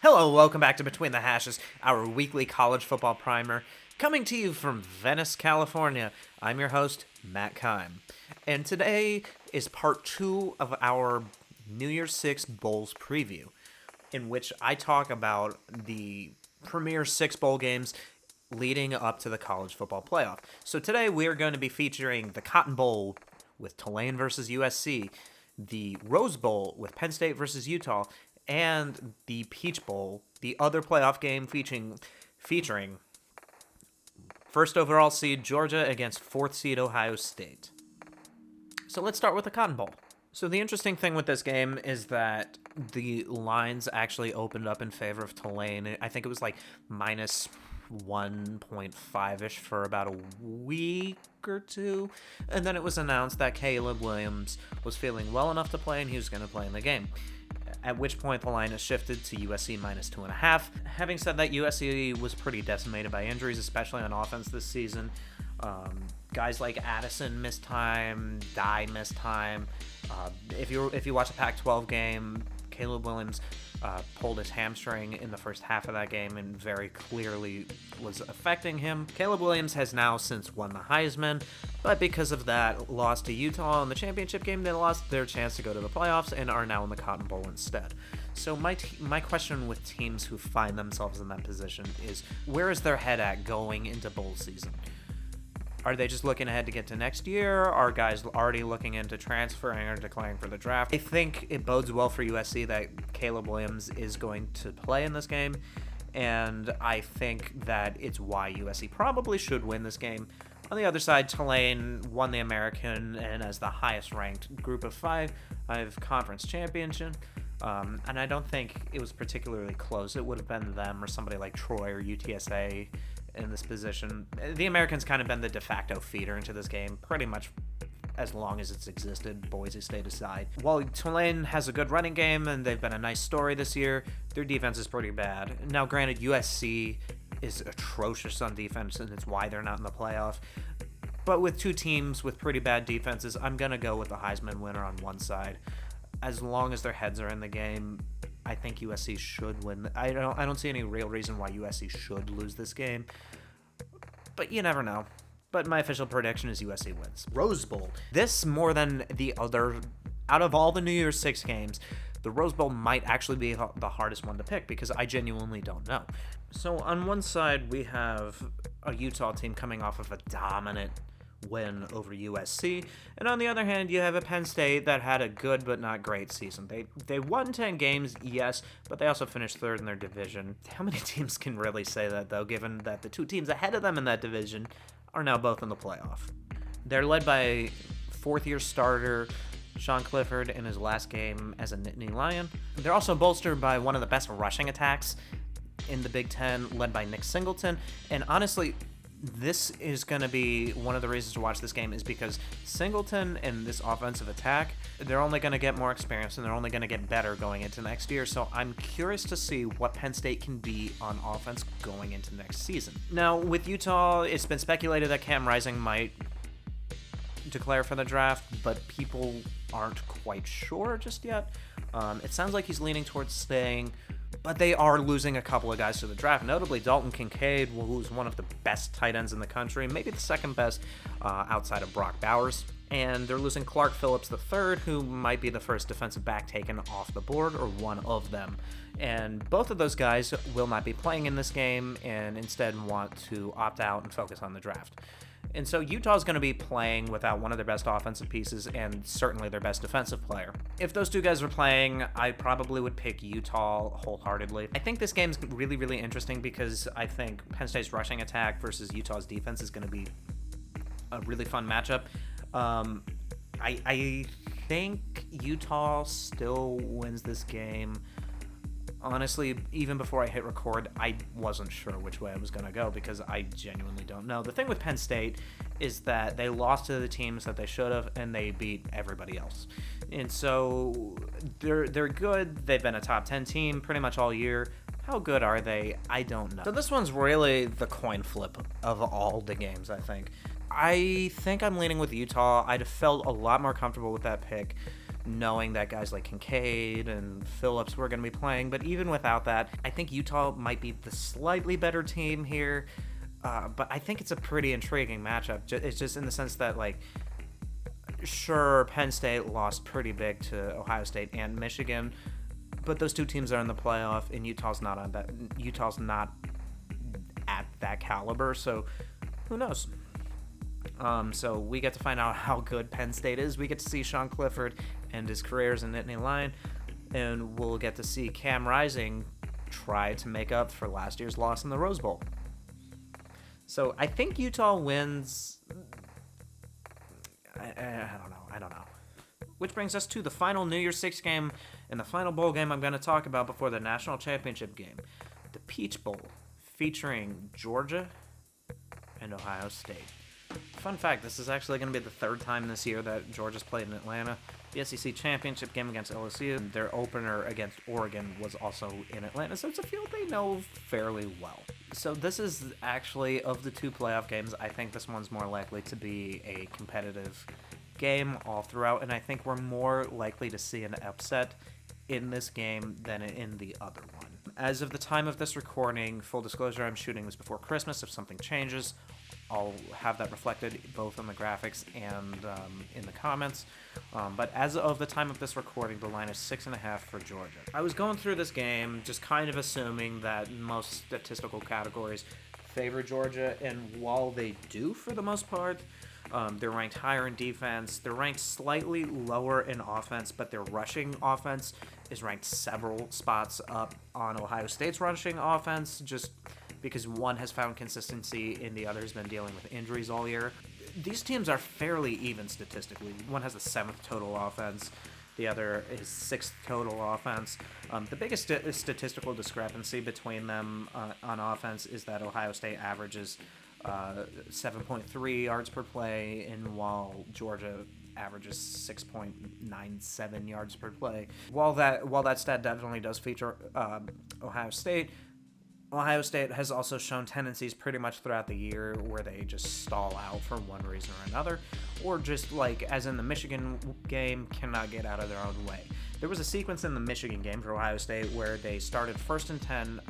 Hello, welcome back to Between the Hashes, our weekly college football primer, coming to you from Venice, California. I'm your host, Matt Keim, and today is part 2 of our New Year's 6 Bowls preview, in which I talk about the premier 6 bowl games leading up to the college football playoff. So today we are going to be featuring the Cotton Bowl with Tulane versus USC, the Rose Bowl with Penn State versus Utah, and the Peach Bowl, the other playoff game featuring first overall seed Georgia against 4th seed Ohio State. So let's start with the Cotton Bowl. So the interesting thing with this game is that the lines actually opened up in favor of Tulane. I think it was like minus 1.5-ish for about a week or two, and then it was announced that Caleb Williams was feeling well enough to play and he was going to play in the game. At which point the line has shifted to USC minus 2.5. Having said that, USC was pretty decimated by injuries, especially on offense this season. Guys like Addison missed time, Dye missed time. If you watch a Pac-12 game, Caleb Williams pulled his hamstring in the first half of that game and very clearly was affecting him. Caleb Williams has now since won the Heisman, but because of that loss to Utah in the championship game, they lost their chance to go to the playoffs and are now in the Cotton Bowl instead. So my question with teams who find themselves in that position is, where is their head at going into bowl season? Are they just looking ahead to get to next year? Are guys already looking into transferring or declaring for the draft? I think it bodes well for USC that Caleb Williams is going to play in this game, and I think that it's why USC probably should win this game. On the other side, Tulane won the American and as the highest-ranked group of five conference championship. And I don't think it was particularly close. It would have been them or somebody like Troy or UTSA in this position. The Americans kind of been the de facto feeder into this game pretty much as long as it's existed, Boise State aside. While Tulane has a good running game and they've been a nice story this year, their defense is pretty bad. Now, granted, USC is atrocious on defense, and it's why they're not in the playoff. But with two teams with pretty bad defenses, I'm going to go with the Heisman winner on one side. As long as their heads are in the game, I think USC should win. I don't see any real reason why USC should lose this game, but you never know. But my official prediction is USC wins. Rose Bowl. This, more than the other, out of all the New Year's 6 games, the Rose Bowl might actually be the hardest one to pick because I genuinely don't know. So on one side, we have a Utah team coming off of a dominant win over USC, and on the other hand, you have a Penn State that had a good but not great season. They won 10 games, yes, but they also finished third in their division. How many teams can really say that, though, given that the two teams ahead of them in that division are now both in the playoff? They're led by fourth-year starter Sean Clifford in his last game as a Nittany Lion. They're also bolstered by one of the best rushing attacks in the Big Ten, led by Nick Singleton, and honestly, this is going to be one of the reasons to watch this game is because Singleton and this offensive attack, they're only going to get more experience and they're only going to get better going into next year. So I'm curious to see what Penn State can be on offense going into next season. Now, with Utah, it's been speculated that Cam Rising might declare for the draft, but people aren't quite sure just yet. It sounds like he's leaning towards staying, but they are losing a couple of guys to the draft, notably Dalton Kincaid, who's one of the best tight ends in the country, maybe the second best outside of Brock Bowers. And they're losing Clark Phillips III, who might be the first defensive back taken off the board, or one of them. And both of those guys will not be playing in this game and instead want to opt out and focus on the draft. And so Utah's going to be playing without one of their best offensive pieces and certainly their best defensive player. If those two guys were playing, I probably would pick Utah wholeheartedly. I think this game's really, really interesting because I think Penn State's rushing attack versus Utah's defense is going to be a really fun matchup. I think Utah still wins this game. Honestly, even before I hit record, I wasn't sure which way I was going to go because I genuinely don't know. The thing with Penn State is that they lost to the teams that they should have, and they beat everybody else. And so they're good. They've been a top 10 team pretty much all year. How good are they? I don't know. So this one's really the coin flip of all the games, I think. I think I'm leaning with Utah. I'd have felt a lot more comfortable with that pick knowing that guys like Kincaid and Phillips were going to be playing. But even without that, I think Utah might be the slightly better team here. But I think it's a pretty intriguing matchup. It's just in the sense that, like, sure, Penn State lost pretty big to Ohio State and Michigan, but those two teams are in the playoff, and Utah's not at that caliber, so who knows? So we get to find out how good Penn State is. We get to see Sean Clifford and his careers in Nittany Lion, and we'll get to see Cam Rising try to make up for last year's loss in the Rose Bowl. So I think Utah wins. I don't know. Which brings us to the final New Year's Six game and the final bowl game I'm going to talk about before the national championship game, the Peach Bowl, featuring Georgia and Ohio State. Fun fact, this is actually going to be the third time this year that Georgia's played in Atlanta. The SEC championship game against LSU, their opener against Oregon was also in Atlanta, so it's a field they know fairly well. So this is actually, of the two playoff games, I think this one's more likely to be a competitive game all throughout, and I think we're more likely to see an upset in this game than in the other one. As of the time of this recording, full disclosure, I'm shooting this before Christmas. If something changes, I'll have that reflected both on the graphics and in the comments. But as of the time of this recording, the line is 6.5 for Georgia. I was going through this game just kind of assuming that most statistical categories favor Georgia, and while they do for the most part, they're ranked higher in defense. They're ranked slightly lower in offense, but their rushing offense is ranked several spots up on Ohio State's rushing offense, just because one has found consistency and the other has been dealing with injuries all year. These teams are fairly even statistically. One has the 7th total offense. The other is 6th total offense. The biggest statistical discrepancy between them on offense is that Ohio State averages 7.3 yards per play, and while Georgia averages 6.97 yards per play. While that stat definitely does feature Ohio State has also shown tendencies pretty much throughout the year where they just stall out for one reason or another, or just, like, as in the Michigan game, cannot get out of their own way. There was a sequence in the Michigan game for Ohio State where they started 1st and 10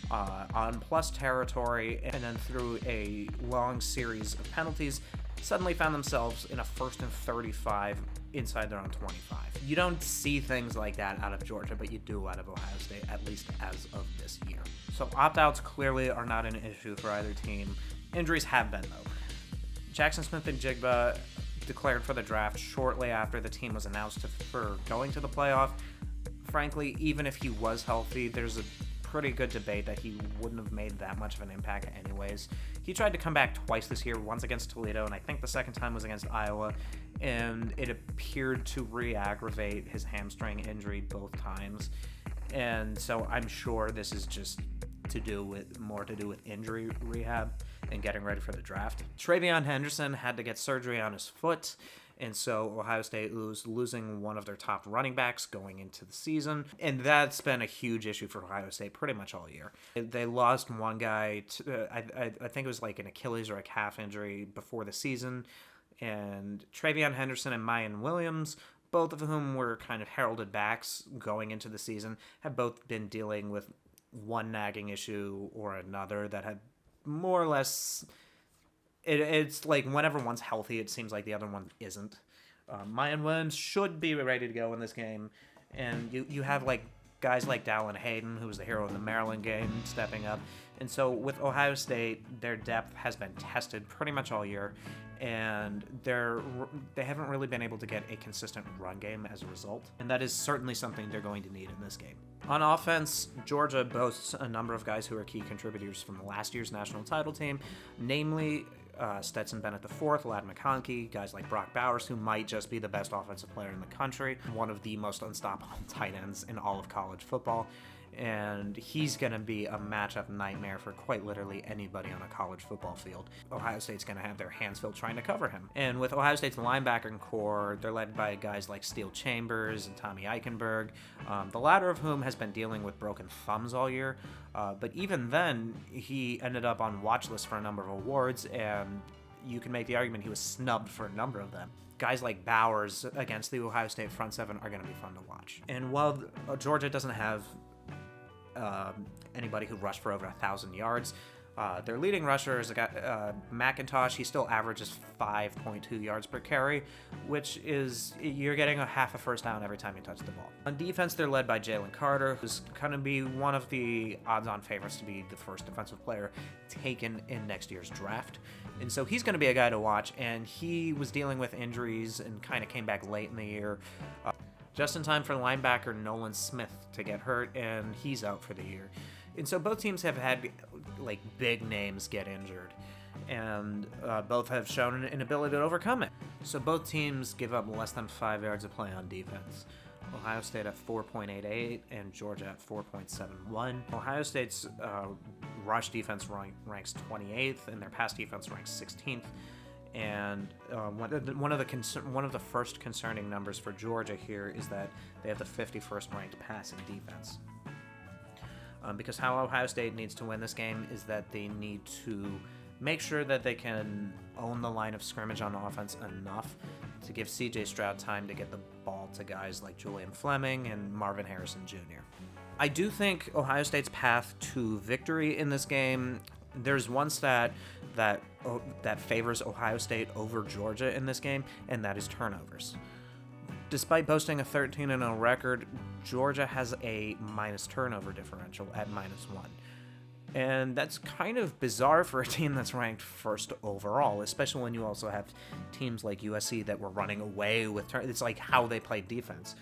on plus territory, and then through a long series of penalties, suddenly found themselves in a 1st and 35 inside their own 25. You don't see things like that out of Georgia, but you do out of Ohio State, at least as of this year. So opt-outs clearly are not an issue for either team. Injuries have been, though. Jackson Smith-Njigba declared for the draft shortly after the team was announced for going to the playoff. Frankly, even if he was healthy, there's a pretty good debate that he wouldn't have made that much of an impact anyways. He tried to come back twice this year, once against Toledo, and I think the second time was against Iowa, and it appeared to re-aggravate his hamstring injury both times. And so I'm sure this is just more to do with injury rehab and getting ready for the draft. Travion Henderson had to get surgery on his foot, and so Ohio State losing one of their top running backs going into the season, and that's been a huge issue for Ohio State pretty much all year. They lost one guy to, I think it was like an Achilles or a calf injury before the season, and Travion Henderson and Mayan Williams, both of whom were kind of heralded backs going into the season, have both been dealing with one nagging issue or another that had more or less... It's like whenever one's healthy, it seems like the other one isn't. Mayan Williams should be ready to go in this game, and you have like guys like Dallin Hayden, who was the hero in the Maryland game, stepping up. And so with Ohio State, their depth has been tested pretty much all year, and they haven't really been able to get a consistent run game as a result, and that is certainly something they're going to need in this game. On offense, Georgia boasts a number of guys who are key contributors from last year's national title team, namely Stetson Bennett IV, Ladd McConkey, guys like Brock Bowers, who might just be the best offensive player in the country, one of the most unstoppable tight ends in all of college football, and he's going to be a matchup nightmare for quite literally anybody on a college football field. Ohio State's going to have their hands filled trying to cover him. And with Ohio State's linebacker core, they're led by guys like Steele Chambers and Tommy Eichenberg, the latter of whom has been dealing with broken thumbs all year. But even then, he ended up on watch lists for a number of awards, and you can make the argument he was snubbed for a number of them. Guys like Bowers against the Ohio State front seven are going to be fun to watch. And while Georgia doesn't have anybody who rushed for over 1,000 yards, their leading rusher is a guy, McIntosh. He still averages 5.2 yards per carry, which is, you're getting a half a first down every time you touch the ball. On defense, they're led by Jalen Carter, who's going to be one of the odds-on favorites to be the first defensive player taken in next year's draft. And so he's going to be a guy to watch, and he was dealing with injuries and kind of came back late in the year. Just in time for linebacker Nolan Smith to get hurt, and he's out for the year. And so both teams have had like big names get injured, and both have shown an ability to overcome it. So both teams give up less than 5 yards of play on defense. Ohio State at 4.88 and Georgia at 4.71. Ohio State's rush defense ranks 28th, and their pass defense ranks 16th. And one of the first concerning numbers for Georgia here is that they have the 51st ranked passing defense. Because how Ohio State needs to win this game is that they need to make sure that they can own the line of scrimmage on offense enough to give CJ Stroud time to get the ball to guys like Julian Fleming and Marvin Harrison Jr. I do think Ohio State's path to victory in this game, there's one stat that favors Ohio State over Georgia in this game, and that is turnovers. Despite boasting a 13-0 record, Georgia has a minus turnover differential at -1. And that's kind of bizarre for a team that's ranked first overall, especially when you also have teams like USC that were running away with it's like how they played defense.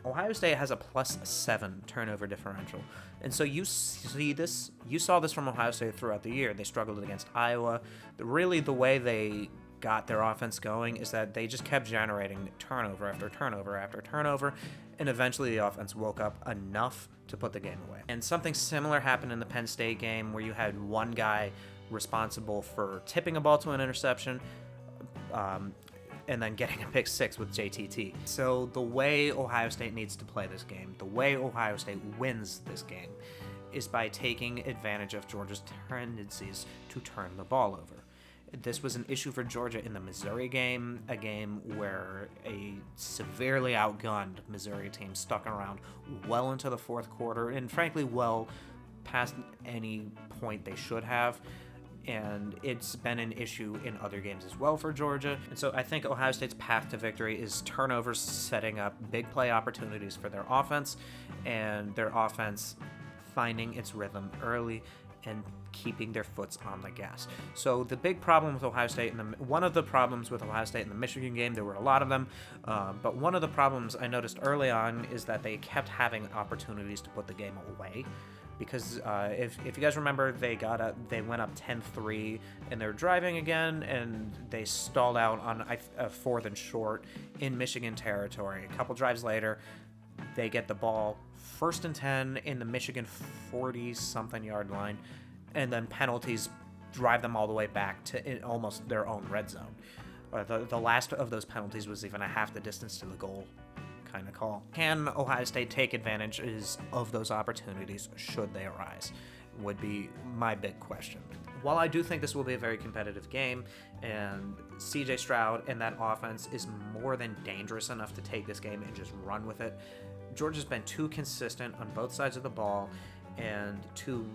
Ohio State has a +7 turnover differential. And so you saw this from Ohio State throughout the year. They struggled against Iowa. Really, the way they got their offense going is that they just kept generating turnover after turnover after turnover, and eventually the offense woke up enough to put the game away. And something similar happened in the Penn State game, where you had one guy responsible for tipping a ball to an interception, and then getting a pick six with JTT. So the way Ohio State needs to play this game, the way Ohio State wins this game, is by taking advantage of Georgia's tendencies to turn the ball over. This was an issue for Georgia in the Missouri game, a game where a severely outgunned Missouri team stuck around well into the fourth quarter, and frankly well past any point they should have. And it's been an issue in other games as well for Georgia. And so I think Ohio State's path to victory is turnovers, setting up big play opportunities for their offense, and their offense finding its rhythm early and keeping their foots on the gas. So the big problem with Ohio State, one of the problems with Ohio State in the Michigan game, there were a lot of them, but one of the problems I noticed early on is that they kept having opportunities to put the game away. Because if you guys remember, they went up 10-3, and they're driving again, and they stalled out on a 4th and short in Michigan territory. A couple drives later, they get the ball 1st and 10 in the Michigan 40-something yard line, and then penalties drive them all the way back to almost their own red zone. The last of those penalties was even a half the distance to the goal kind of call. Can Ohio State take advantage of those opportunities should they arise? Would be my big question. While I do think this will be a very competitive game, and CJ Stroud and that offense is more than dangerous enough to take this game and just run with it, Georgia's been too consistent on both sides of the ball, and too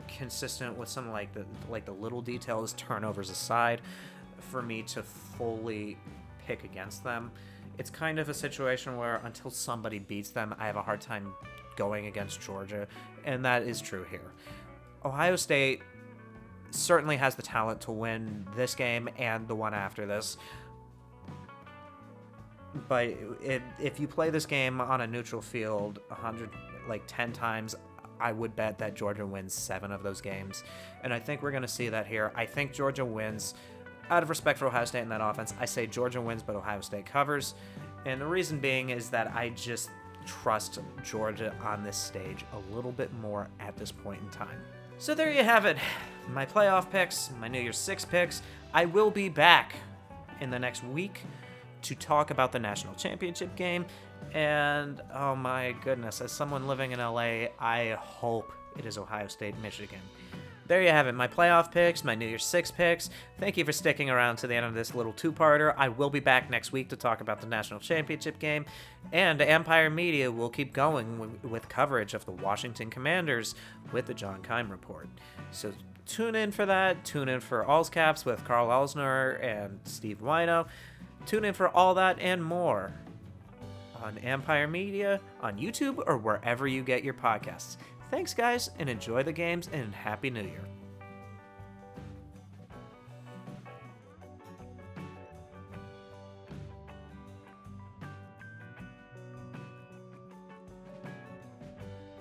consistent with some like the little details, turnovers aside, for me to fully pick against them. It's kind of a situation where until somebody beats them, I have a hard time going against Georgia, and that is true here. Ohio State certainly has the talent to win this game and the one after this, but if you play this game on a neutral field 10 times, I would bet that Georgia wins 7 of those games, and I think we're going to see that here. I think Georgia wins. Out of respect for Ohio State and that offense, I say Georgia wins, but Ohio State covers. And the reason being is that I just trust Georgia on this stage a little bit more at this point in time. So there you have it. My playoff picks, my New Year's 6 picks. I will be back in the next week to talk about the national championship game. And oh my goodness, as someone living in LA, I hope it is Ohio State, Michigan. There you have it, my playoff picks, my New Year's 6 picks. Thank you for sticking around to the end of this little two-parter. I will be back next week to talk about the national championship game, and Empire Media will keep going with coverage of the Washington Commanders with the John Keim Report. So tune in for that. Tune in for All's Caps with Carl Elsner and Steve Wino. Tune in for all that and more on Empire Media, on YouTube, or wherever you get your podcasts. Thanks, guys, and enjoy the games, and Happy New Year.